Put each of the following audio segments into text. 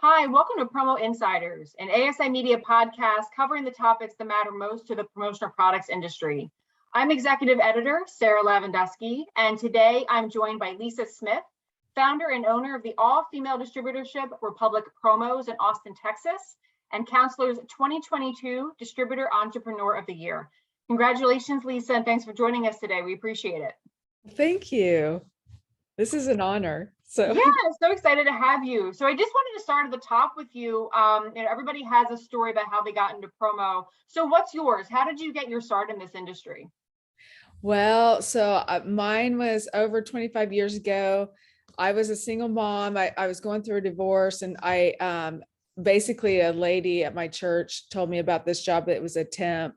Hi, welcome to Promo Insiders, an ASI Media podcast covering the topics that matter most to the promotional products industry. I'm Executive Editor Sarah Lavandusky, and today I'm joined by Lisa Smith, founder and owner of the all-female distributorship Republic Promos in Austin, Texas, and Counselor's 2022 Distributor Entrepreneur of the Year. Congratulations, Lisa, and thanks for joining us today. We appreciate it. Thank you. This is an honor. Yeah, so excited to have you. So I just wanted to start at the top with you. Everybody has a story about how they got into promo. So what's yours? How did you get your start in this industry? Well, mine was over 25 years ago. I was a single mom. I was going through a divorce, and basically a lady at my church told me about this job that was a temp,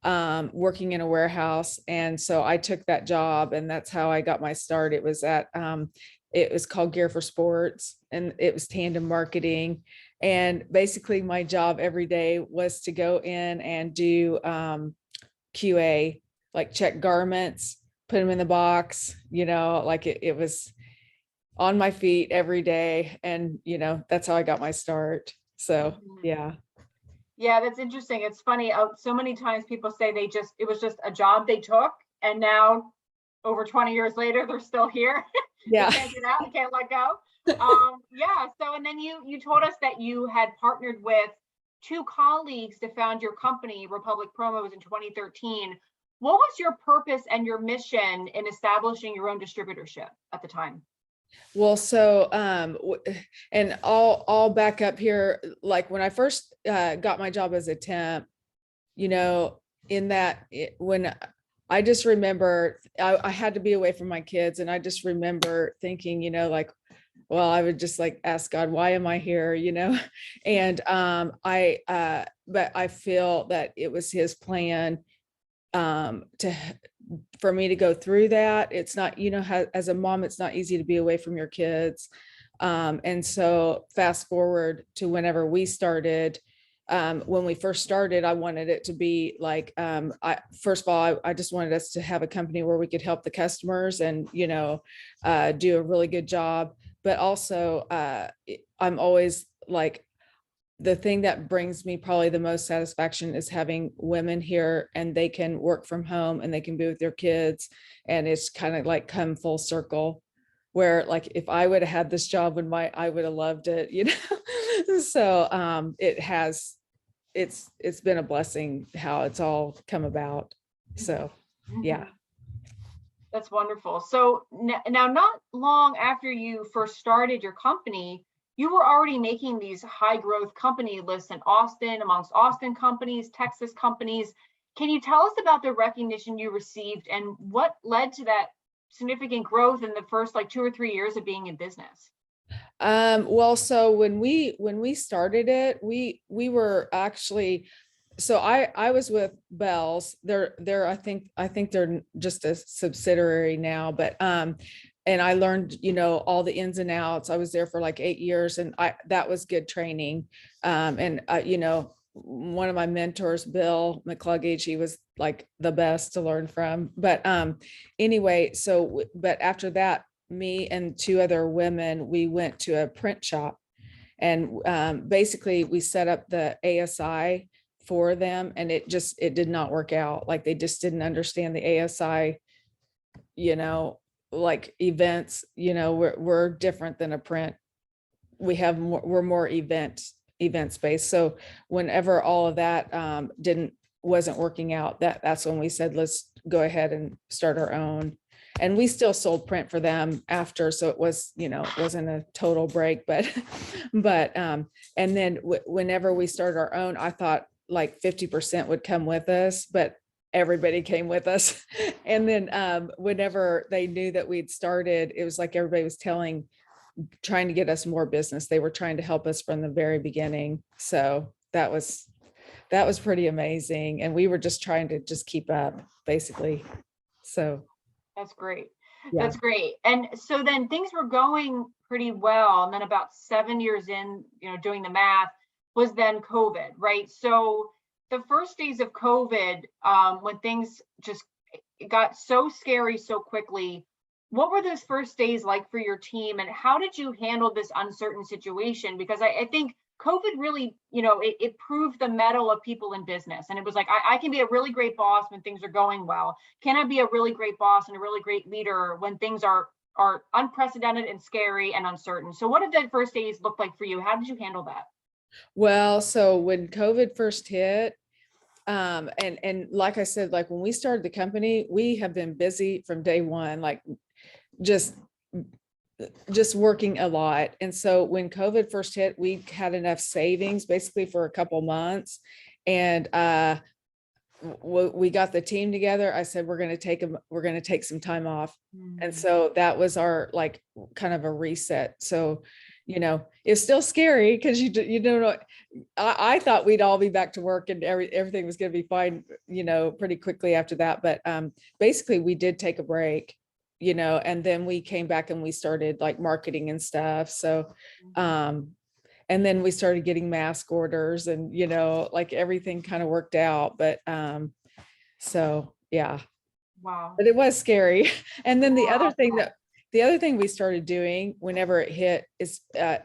working in a warehouse. And so I took that job, and that's how I got my start. It was called Gear for Sports, and it was tandem marketing. And basically my job every day was to go in and do QA, like check garments, put them in the box, it was on my feet every day. And, that's how I got my start. So, yeah. Yeah, that's interesting. It's funny. So many times people say it was just a job they took, and now over 20 years later, they're still here. Yeah. They can't get out, can't let go. Yeah. So, and then you told us that you had partnered with two colleagues to found your company, Republic Promos, in 2013. What was your purpose and your mission in establishing your own distributorship at the time? Well, and I'll back up here. Like when I first got my job as a temp, when I just remember I had to be away from my kids, and I just remember thinking, well, I would just like ask God, why am I here? And but I feel that it was His plan for me to go through that. It's not, as a mom, it's not easy to be away from your kids. And so fast forward to whenever we started. When we first started, I wanted it to be like, first of all, I just wanted us to have a company where we could help the customers and, do a really good job. But also, I'm always like, the thing that brings me probably the most satisfaction is having women here, and they can work from home and they can be with their kids. And it's kind of like come full circle, where like, if I would have had this job I would have loved it, So it's been a blessing how it's all come about. So, yeah. That's wonderful. So now, not long after you first started your company, you were already making these high growth company lists in Austin, amongst Austin companies, Texas companies. Can you tell us about the recognition you received and what led to that significant growth in the first 2 or 3 years of being in business? Well, so when we started it, we were actually, so I was with Bell's. They're I think they're just a subsidiary now, but and I learned, all the ins and outs. I was there for like 8 years, and that was good training. And one of my mentors, Bill McCluggage, he was like the best to learn from. But anyway, but after that, me and two other women, we went to a print shop, and basically we set up the ASI for them, and it did not work out. Like, they just didn't understand the ASI, like events, we're different than a print. We're more event space. So whenever all of that wasn't working out, that's when we said, let's go ahead and start our own. And we still sold print for them after. So it was, it wasn't a total break, but and then whenever we started our own, I thought like 50% would come with us, but everybody came with us. And then whenever they knew that we'd started, it was like everybody was trying to get us more business. They were trying to help us from the very beginning. So that was pretty amazing. And we were just trying to just keep up, basically. So that's great. Yeah. That's great. And so then things were going pretty well. And then about 7 years in, doing the math, was then COVID, right? So the first days of COVID, when things just got so scary so quickly, What were those first days like for your team, and how did you handle this uncertain situation? Because I think COVID really, it proved the mettle of people in business. And it was like, I can be a really great boss when things are going well. Can I be a really great boss and a really great leader when things are unprecedented and scary and uncertain? So what did the first days look like for you? How did you handle that? Well, so when COVID first hit, and like I said, like when we started the company, we have been busy from day one, like just working a lot. And so when COVID first hit, we had enough savings basically for a couple months. And we got the team together. I said, we're going to take some time off. And so that was our like kind of a reset. So, it's still scary because you don't know. I thought we'd all be back to work and everything was going to be fine, pretty quickly after that. But basically we did take a break, and then we came back and we started like marketing and stuff. So, and then we started getting mask orders and, like everything kind of worked out. But so, yeah. Wow. But it was scary. And then the other thing we started doing whenever it hit is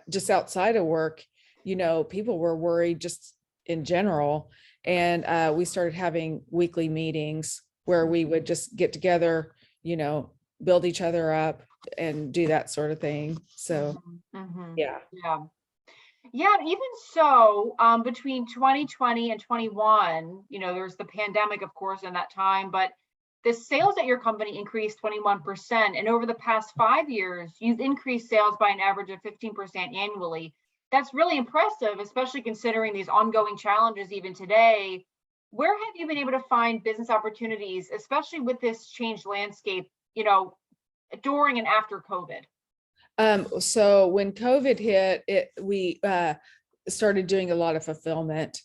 just outside of work, people were worried just in general. And we started having weekly meetings where we would just get together, build each other up and do that sort of thing. So, yeah. Yeah, even so, between 2020 and 21, there's the pandemic, of course, in that time, but the sales at your company increased 21%. And over the past 5 years, you've increased sales by an average of 15% annually. That's really impressive, especially considering these ongoing challenges even today. Where have you been able to find business opportunities, especially with this changed landscape, during and after COVID? So when COVID hit, we started doing a lot of fulfillment.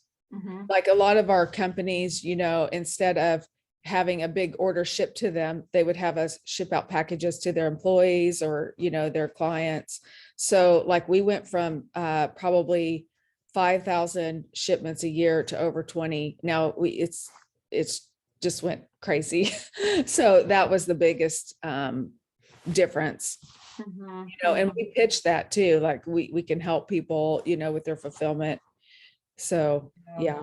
Like a lot of our companies, instead of having a big order shipped to them, they would have us ship out packages to their employees or, their clients. So like we went from probably 5,000 shipments a year to over 20. Now it's just went crazy. So that was the biggest difference. And we pitched that too, like we can help people, with their fulfillment. So, yeah.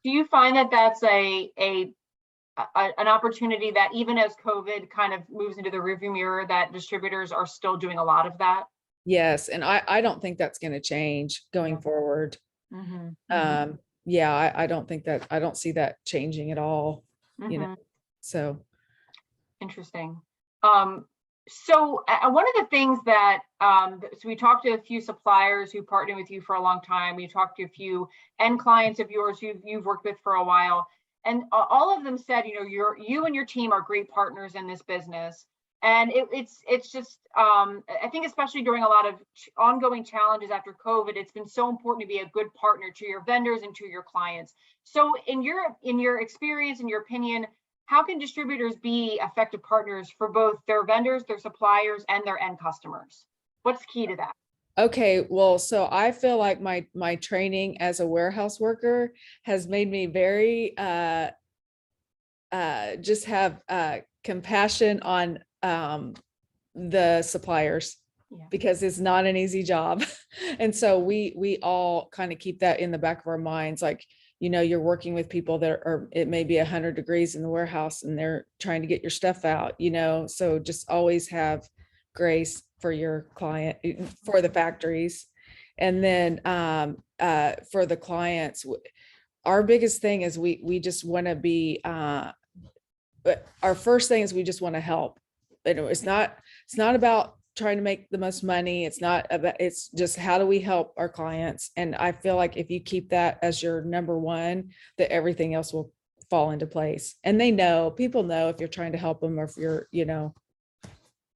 Do you find that that's an opportunity that even as COVID kind of moves into the rearview mirror, that distributors are still doing a lot of that? Yes. And I don't think that's going to change going forward. Yeah, I don't see that changing at all, so. Interesting. So one of the things that, so we talked to a few suppliers who partnered with you for a long time. We talked to a few end clients of yours you've worked with for a while. And all of them said, you and your team are great partners in this business. And it's just, I think especially during a lot of ongoing challenges after COVID, it's been so important to be a good partner to your vendors and to your clients. So in your experience, in your opinion, how can distributors be effective partners for both their vendors, their suppliers, and their end customers? What's key to that? Okay, well, so I feel like my training as a warehouse worker has made me very just have compassion on the suppliers, because it's not an easy job. And so we all kind of keep that in the back of our minds, like, you're working with people that are, it may be 100 degrees in the warehouse and they're trying to get your stuff out, so just always have grace for your client, for the factories. And then for the clients, our biggest thing is we just want to be, but our first thing is we just want to help. It's not about trying to make the most money. It's just how do we help our clients? And I feel like if you keep that as your number one, that everything else will fall into place. And people know if you're trying to help them, or if you're,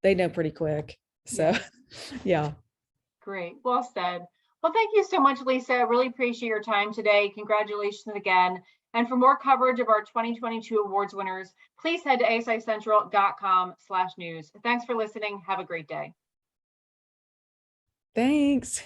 they know pretty quick. So, yeah. Great. Well said. Well, thank you so much, Lisa. I really appreciate your time today. Congratulations again. And for more coverage of our 2022 awards winners, please head to asicentral.com/news. Thanks for listening. Have a great day. Thanks.